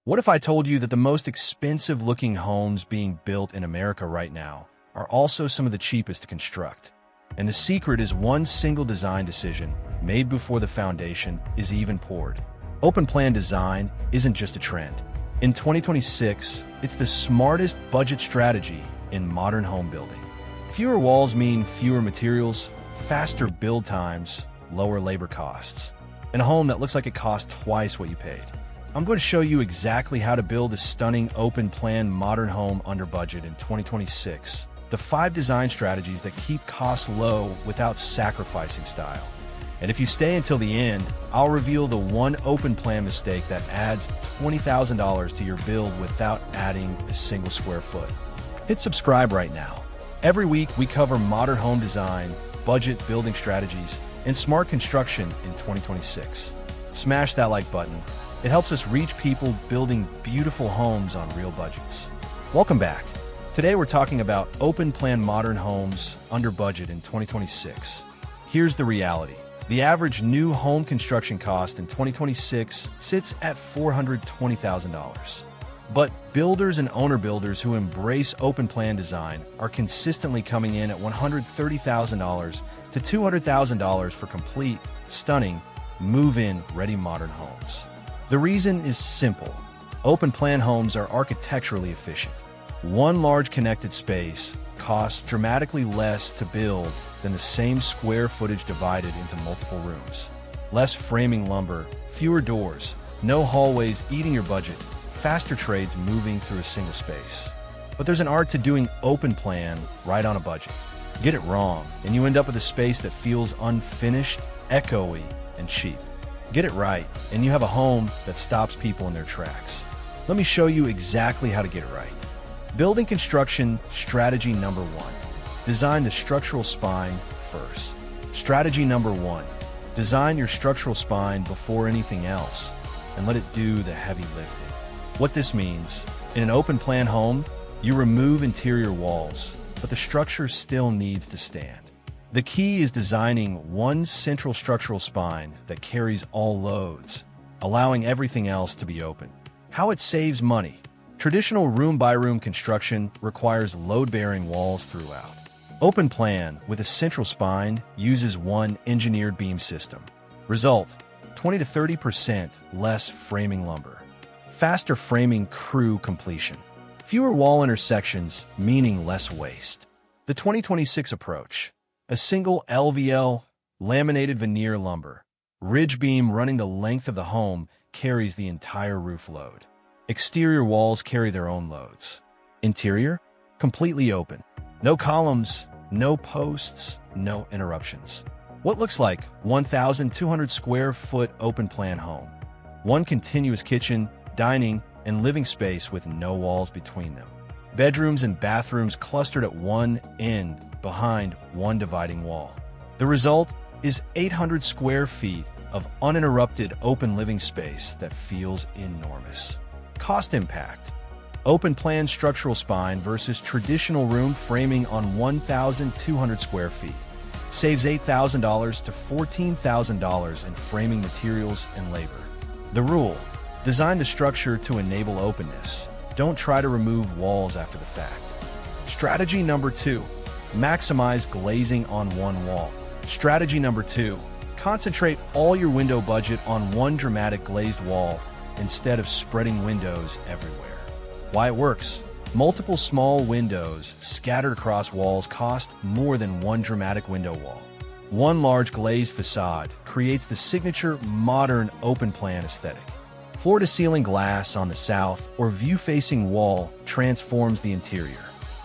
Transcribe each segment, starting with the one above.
What if I told you that the most expensive-looking homes being built in America right now are also some of the cheapest to construct? And the secret is one single design decision made before the foundation is even poured. Open plan design isn't just a trend. In 2026, it's the smartest budget strategy in modern home building. Fewer walls mean fewer materials, faster build times, lower labor costs, and a home that looks like it cost twice what you paid. I'm going to show you exactly how to build a stunning open-plan modern home under budget in 2026. The 5 design strategies that keep costs low without sacrificing style. And if you stay until the end, I'll reveal the one open-plan mistake that adds $20,000 to your build without adding a single square foot. Hit subscribe right now. Every week, we cover modern home design, budget building strategies, and smart construction in 2026. Smash that like button. It helps us reach people building beautiful homes on real budgets. Welcome back. Today we're talking about open-plan modern homes under budget in 2026. Here's the reality. The average new home construction cost in 2026 sits at $420,000. But builders and owner-builders who embrace open-plan design are consistently coming in at $130,000 to $200,000 for complete, stunning, move-in ready modern homes. The reason is simple. Open-plan homes are architecturally efficient. One large connected space costs dramatically less to build than the same square footage divided into multiple rooms. Less framing lumber, fewer doors, no hallways eating your budget, faster trades moving through a single space. But there's an art to doing open-plan right on a budget. Get it wrong, and you end up with a space that feels unfinished, echoey, and cheap. Get it right, and you have a home that stops people in their tracks. Let me show you exactly how to get it right. Building construction strategy number 1. Design the structural spine first. Strategy number 1. Design your structural spine before anything else, and let it do the heavy lifting. What this means, in an open-plan home, you remove interior walls, but the structure still needs to stand. The key is designing one central structural spine that carries all loads, allowing everything else to be open. How it saves money. Traditional room-by-room construction requires load-bearing walls throughout. Open plan with a central spine uses one engineered beam system. Result, 20 to 30% less framing lumber. Faster framing crew completion. Fewer wall intersections, meaning less waste. The 2026 approach. A single LVL, laminated veneer lumber. Ridge beam running the length of the home carries the entire roof load. Exterior walls carry their own loads. Interior? Completely open. No columns, no posts, no interruptions. What looks like 1,200 square foot open plan home. One continuous kitchen, dining, and living space with no walls between them. Bedrooms and bathrooms clustered at one end behind one dividing wall. The result is 800 square feet of uninterrupted open living space that feels enormous. Cost impact. Open plan structural spine versus traditional room framing on 1,200 square feet. Saves $8,000 to $14,000 in framing materials and labor. The rule. Design the structure to enable openness. Don't try to remove walls after the fact. Strategy number 2. Maximize glazing on one wall. Strategy number 2. Concentrate all your window budget on one dramatic glazed wall instead of spreading windows everywhere. Why it works? Multiple small windows scattered across walls cost more than one dramatic window wall. One large glazed facade creates the signature modern open plan aesthetic. Floor-to-ceiling glass on the south or view-facing wall transforms the interior.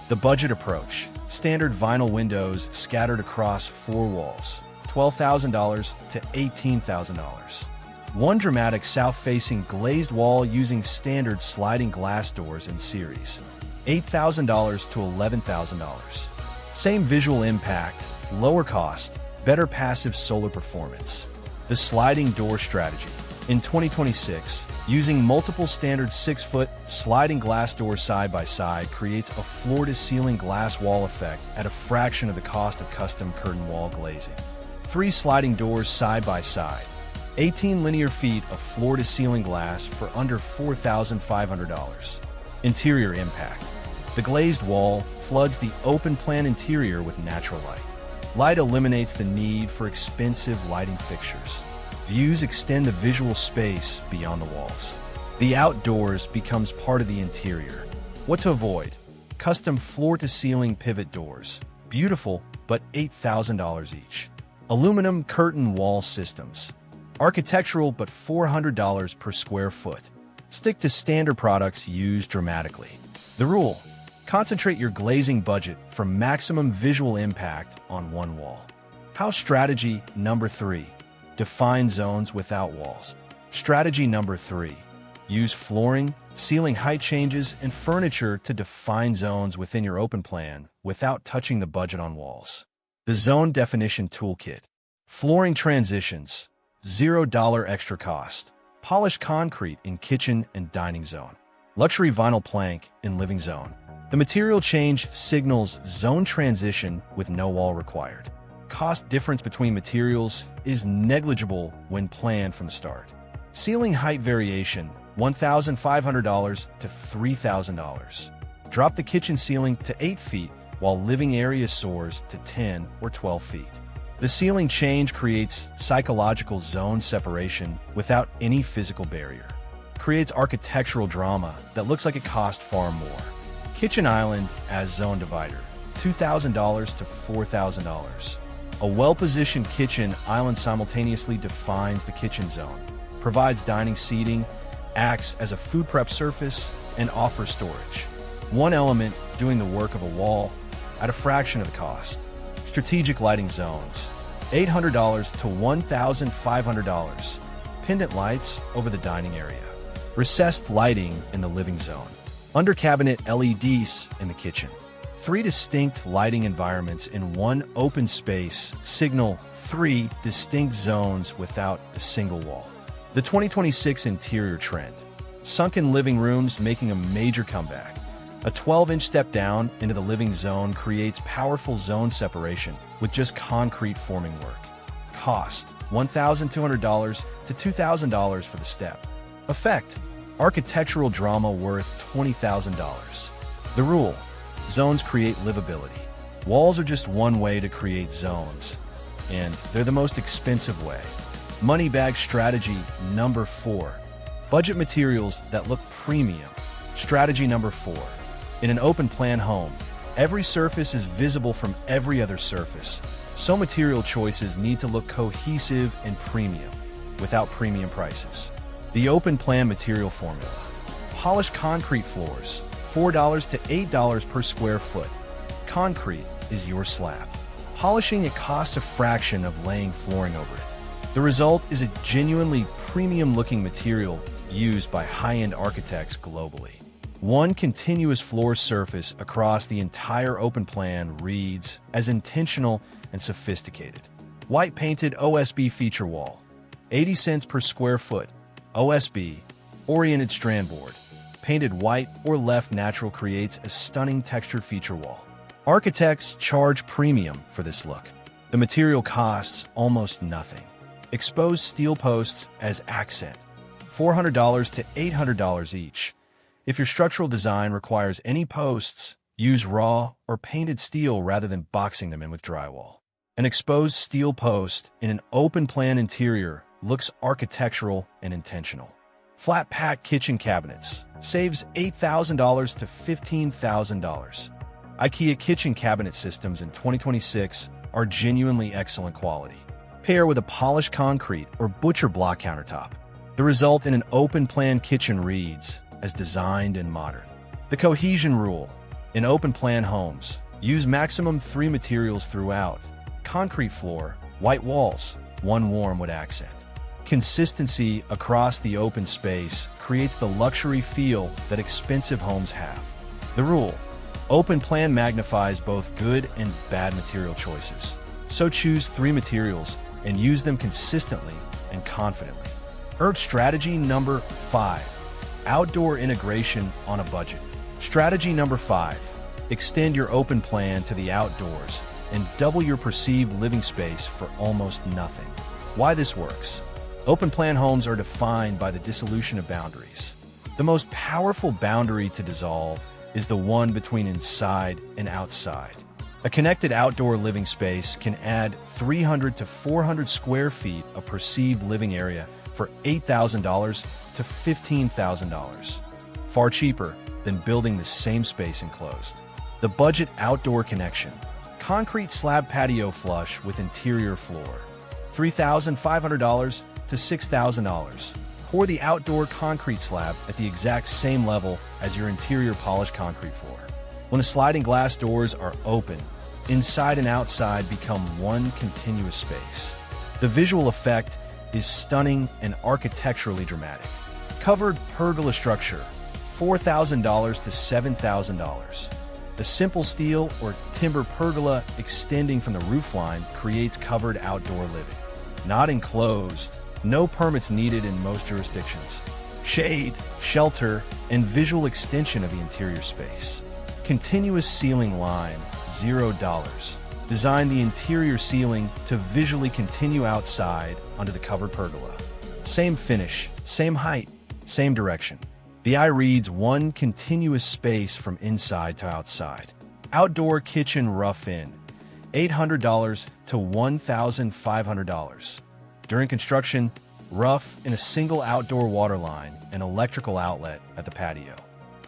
The budget approach. Standard vinyl windows scattered across 4 walls. $12,000 to $18,000. One dramatic south-facing glazed wall using standard sliding glass doors in series. $8,000 to $11,000. Same visual impact, lower cost, better passive solar performance. The sliding door strategy. In 2026, using multiple standard 6-foot sliding glass doors side by side creates a floor-to-ceiling glass wall effect at a fraction of the cost of custom curtain wall glazing. 3 sliding doors side by side. 18 linear feet of floor-to-ceiling glass for under $4,500. Interior impact. The glazed wall floods the open-plan interior with natural light. Light eliminates the need for expensive lighting fixtures. Views extend the visual space beyond the walls. The outdoors becomes part of the interior. What to avoid? Custom floor-to-ceiling pivot doors. Beautiful, but $8,000 each. Aluminum curtain wall systems. Architectural, but $400 per square foot. Stick to standard products used dramatically. The rule: concentrate your glazing budget for maximum visual impact on one wall. House strategy number 3. Define zones without walls. Strategy number 3. Use flooring, ceiling height changes, and furniture to define zones within your open plan without touching the budget on walls. The Zone Definition Toolkit. Flooring transitions. $0 extra cost. Polished concrete in kitchen and dining zone. Luxury vinyl plank in living zone. The material change signals zone transition with no wall required. Cost difference between materials is negligible when planned from the start. Ceiling height variation, $1,500 to $3,000. Drop the kitchen ceiling to 8 feet while living area soars to 10 or 12 feet. The ceiling change creates psychological zone separation without any physical barrier. Creates architectural drama that looks like it cost far more. Kitchen island as zone divider, $2,000 to $4,000. A well-positioned kitchen island simultaneously defines the kitchen zone, provides dining seating, acts as a food prep surface, and offers storage. One element doing the work of a wall at a fraction of the cost. Strategic lighting zones, $800 to $1,500. Pendant lights over the dining area. Recessed lighting in the living zone. Under cabinet LEDs in the kitchen. 3 distinct lighting environments in one open space signal 3 distinct zones without a single wall. The 2026 interior trend. Sunken living rooms making a major comeback. A 12-inch step down into the living zone creates powerful zone separation with just concrete forming work. Cost: $1,200 to $2,000 for the step. Effect: architectural drama worth $20,000. The rule: zones create livability. Walls are just one way to create zones, and they're the most expensive way. Money bag strategy number 4. Budget materials that look premium. Strategy number 4. In an open plan home, every surface is visible from every other surface, so material choices need to look cohesive and premium, without premium prices. The open plan material formula. Polished concrete floors, $4 to $8 per square foot. Concrete is your slab. Polishing it costs a fraction of laying flooring over it. The result is a genuinely premium-looking material used by high-end architects globally. One continuous floor surface across the entire open plan reads as intentional and sophisticated. White painted OSB feature wall, 80 cents per square foot. OSB, oriented strand board, painted white or left natural creates a stunning textured feature wall. Architects charge premium for this look. The material costs almost nothing. Exposed steel posts as accent, $400 to $800 each. If your structural design requires any posts, use raw or painted steel rather than boxing them in with drywall. An exposed steel post in an open plan interior looks architectural and intentional. Flat pack kitchen cabinets saves $8,000 to $15,000. IKEA kitchen cabinet systems in 2026 are genuinely excellent quality. Pair with a polished concrete or butcher block countertop. The result in an open plan kitchen reads as designed and modern. The cohesion rule. In open plan homes, use maximum 3 materials throughout. Concrete floor, white walls, one warm wood accent. Consistency across the open space creates the luxury feel that expensive homes have. The rule: open plan magnifies both good and bad material choices. So choose 3 materials and use them consistently and confidently. Strategy number 5. Outdoor integration on a budget. Strategy number 5. Extend your open plan to the outdoors and double your perceived living space for almost nothing. Why this works? Open-plan homes are defined by the dissolution of boundaries. The most powerful boundary to dissolve is the one between inside and outside. A connected outdoor living space can add 300 to 400 square feet of perceived living area for $8,000 to $15,000, far cheaper than building the same space enclosed. The budget outdoor connection. Concrete slab patio flush with interior floor, $3,500 to $6,000. Pour the outdoor concrete slab at the exact same level as your interior polished concrete floor. When the sliding glass doors are open, inside and outside become one continuous space. The visual effect is stunning and architecturally dramatic. Covered pergola structure, $4,000 to $7,000. The simple steel or timber pergola extending from the roofline creates covered outdoor living. Not enclosed, no permits needed in most jurisdictions. Shade, shelter, and visual extension of the interior space. Continuous ceiling line, $0. Design the interior ceiling to visually continue outside under the covered pergola. Same finish, same height, same direction. The eye reads one continuous space from inside to outside. Outdoor kitchen rough-in, $800 to $1,500. During construction, rough in a single outdoor water line and electrical outlet at the patio.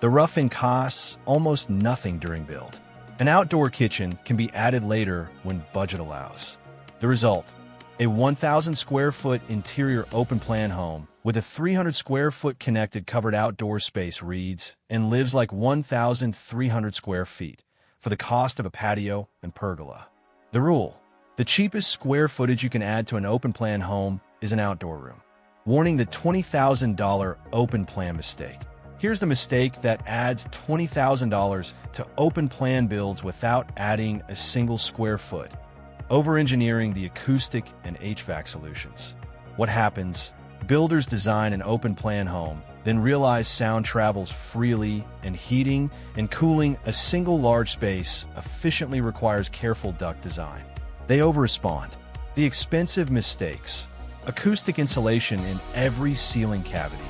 The rough-in costs almost nothing during build. An outdoor kitchen can be added later when budget allows. The result, a 1,000 square foot interior open-plan home with a 300 square foot connected covered outdoor space reads and lives like 1,300 square feet for the cost of a patio and pergola. The rule, the cheapest square footage you can add to an open-plan home is an outdoor room. Warning: the $20,000 open-plan mistake. Here's the mistake that adds $20,000 to open-plan builds without adding a single square foot. Over-engineering the acoustic and HVAC solutions. What happens? Builders design an open-plan home, then realize sound travels freely and heating and cooling a single large space efficiently requires careful duct design. They over-respond. The expensive mistakes. Acoustic insulation in every ceiling cavity.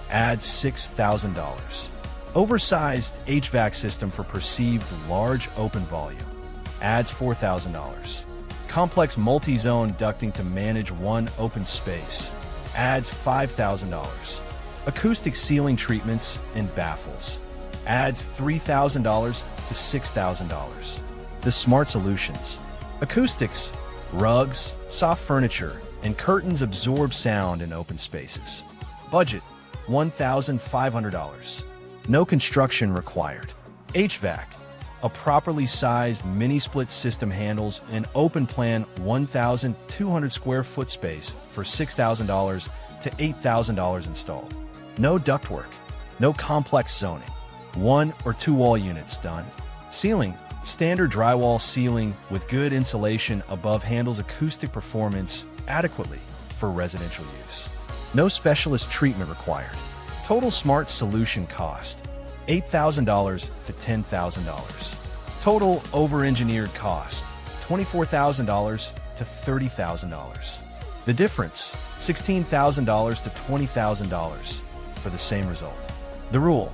Adds $6,000. Oversized HVAC system for perceived large open volume. Adds $4,000. Complex multi-zone ducting to manage one open space. Adds $5,000. Acoustic ceiling treatments and baffles. Adds $3,000 to $6,000. The smart solutions. Acoustics, rugs, soft furniture, and curtains absorb sound in open spaces. Budget, $1,500. No construction required. HVAC, a properly sized mini-split system handles an open-plan 1,200 square foot space for $6,000 to $8,000 installed. No ductwork, no complex zoning. 1 or 2 wall units done. Ceiling, standard drywall ceiling with good insulation above handles acoustic performance adequately for residential use. No specialist treatment required. Total smart solution cost, $8,000 to $10,000. Total over-engineered cost, $24,000 to $30,000. The difference, $16,000 to $20,000 for the same result. The rule,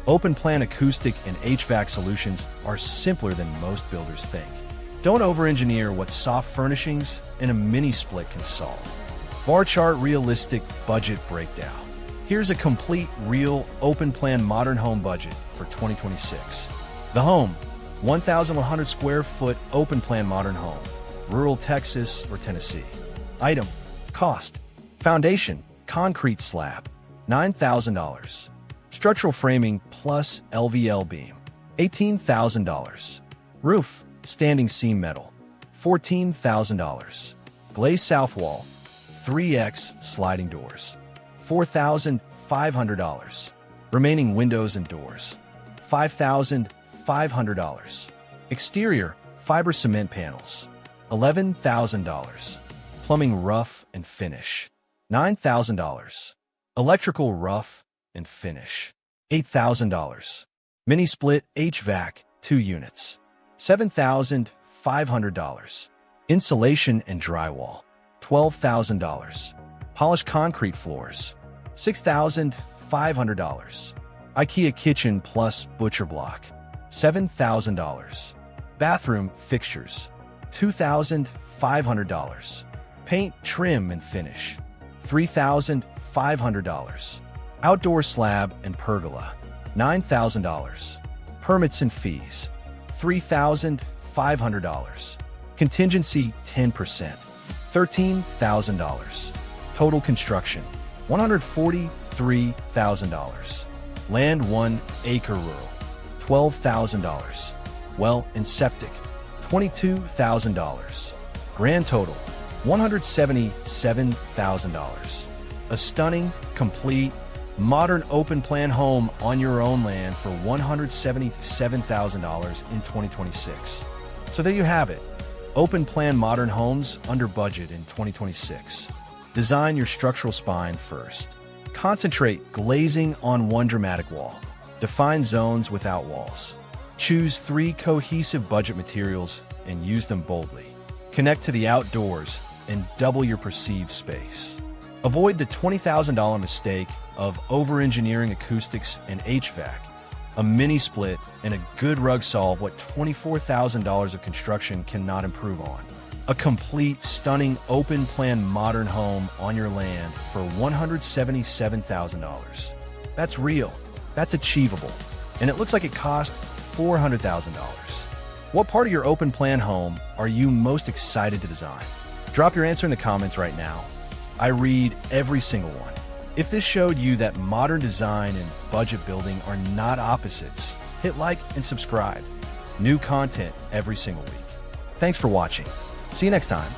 open-plan acoustic and HVAC solutions are simpler than most builders think. Don't over-engineer what soft furnishings and a mini-split can solve. Bar chart realistic budget breakdown. Here's a complete, real, open-plan modern home budget for 2026. The home, 1,100 square foot open-plan modern home, rural Texas or Tennessee. Item, cost, foundation, concrete slab, $9,000. Structural framing plus LVL beam, $18,000. Roof, standing seam metal, $14,000. Glazed south wall, 3x sliding doors, $4,500. Remaining windows and doors, $5,500. Exterior, fiber cement panels, $11,000. Plumbing rough and finish, $9,000. Electrical rough and finish, $8,000. Mini split HVAC, 2 units, $7,500. Insulation and drywall, $12,000. Polished concrete floors, $6,500. IKEA kitchen plus butcher block, $7,000. Bathroom fixtures, $2,500. Paint, trim, and finish, $3,500. Outdoor slab and pergola, $9,000. Permits and fees, $3,500. Contingency 10%, $13,000. Total construction, $143,000. Land 1 acre rural, $12,000. Well and septic, $22,000. Grand total, $177,000. A stunning, complete, modern open-plan home on your own land for $177,000 in 2026. So there you have it. Open-plan modern homes under budget in 2026. Design your structural spine first. Concentrate glazing on one dramatic wall. Define zones without walls. Choose 3 cohesive budget materials and use them boldly. Connect to the outdoors and double your perceived space. Avoid the $20,000 mistake of over-engineering acoustics and HVAC. A mini split and a good rug solve what $24,000 of construction cannot improve on. A complete, stunning, open-plan modern home on your land for $177,000. That's real. That's achievable. And it looks like it cost $400,000. What part of your open-plan home are you most excited to design? Drop your answer in the comments right now. I read every single one. If this showed you that modern design and budget building are not opposites, hit like and subscribe. New content every single week. Thanks for watching. See you next time.